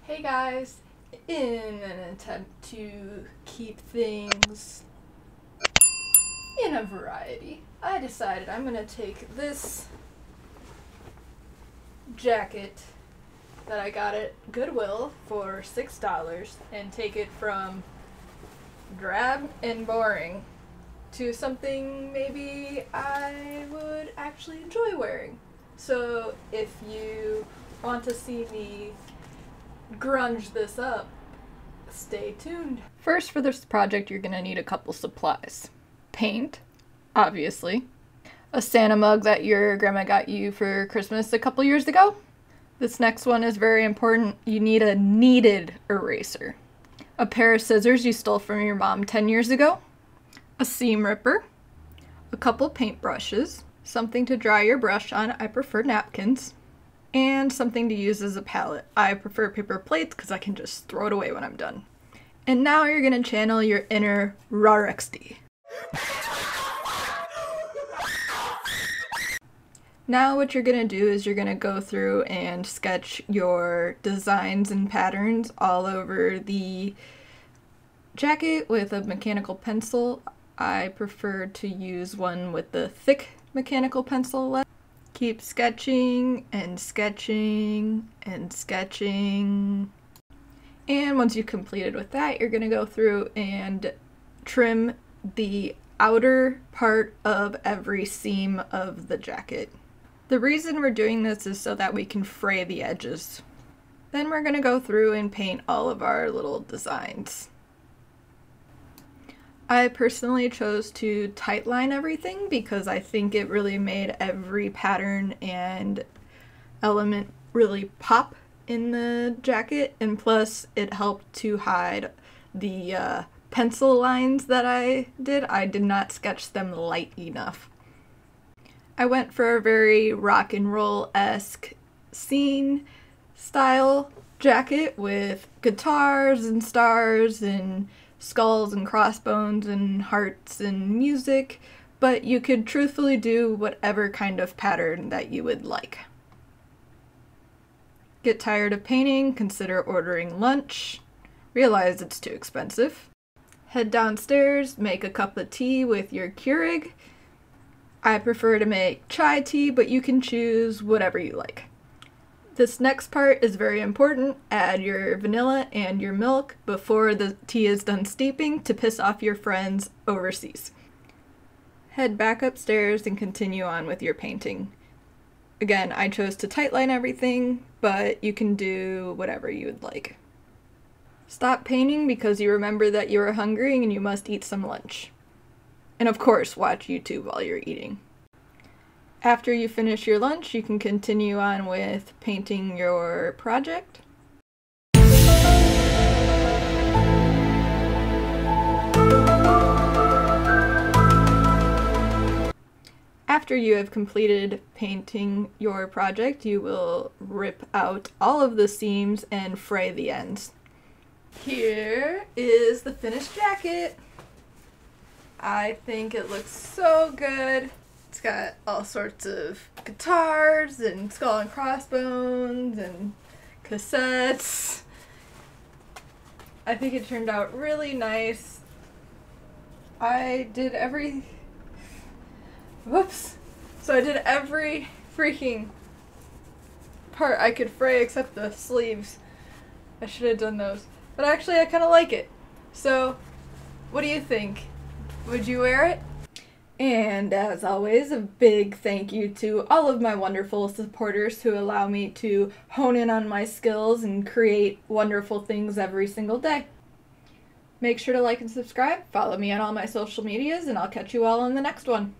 Hey guys, in an attempt to keep things in a variety, I decided I'm gonna take this jacket that I got at Goodwill for $6 and take it from drab and boring to something maybe I would actually enjoy wearing. So if you want to see me grunge this up, stay tuned. First, for this project, you're gonna need a couple supplies. Paint, obviously. A Santa mug that your grandma got you for Christmas a couple years ago. This next one is very important. You need a kneaded eraser. A pair of scissors you stole from your mom 10 years ago. A seam ripper. A couple paintbrushes. Something to dry your brush on. I prefer napkins. And something to use as a palette. I prefer paper plates because I can just throw it away when I'm done. And now you're going to channel your inner RARXD. Now what you're going to do is you're going to go through and sketch your designs and patterns all over the jacket with a mechanical pencil. I prefer to use one with the thick mechanical pencil. Keep sketching and sketching and sketching. And once you've completed with that, you're going to go through and trim the outer part of every seam of the jacket. The reason we're doing this is so that we can fray the edges. Then we're going to go through and paint all of our little designs. I personally chose to tightline everything because I think it really made every pattern and element really pop in the jacket, and plus it helped to hide the pencil lines that I did. I did not sketch them light enough. I went for a very rock and roll-esque scene style jacket with guitars and stars and skulls and crossbones and hearts and music, but you could truthfully do whatever kind of pattern that you would like. Get tired of painting? Consider ordering lunch. Realize it's too expensive. Head downstairs, make a cup of tea with your Keurig. I prefer to make chai tea, but you can choose whatever you like. This next part is very important. Add your vanilla and your milk before the tea is done steeping to piss off your friends overseas. Head back upstairs and continue on with your painting. Again, I chose to tightline everything, but you can do whatever you would like. Stop painting because you remember that you are hungry and you must eat some lunch. And of course, watch YouTube while you're eating. After you finish your lunch, you can continue on with painting your project. After you have completed painting your project, you will rip out all of the seams and fray the ends. Here is the finished jacket. I think it looks so good. It's got all sorts of guitars and skull and crossbones and cassettes. I think it turned out really nice. I did every freaking part I could fray except the sleeves. I should have done those. But actually I kind of like it. So, what do you think? Would you wear it? And as always, a big thank you to all of my wonderful supporters who allow me to hone in on my skills and create wonderful things every single day. Make sure to like and subscribe, follow me on all my social medias, and I'll catch you all on the next one.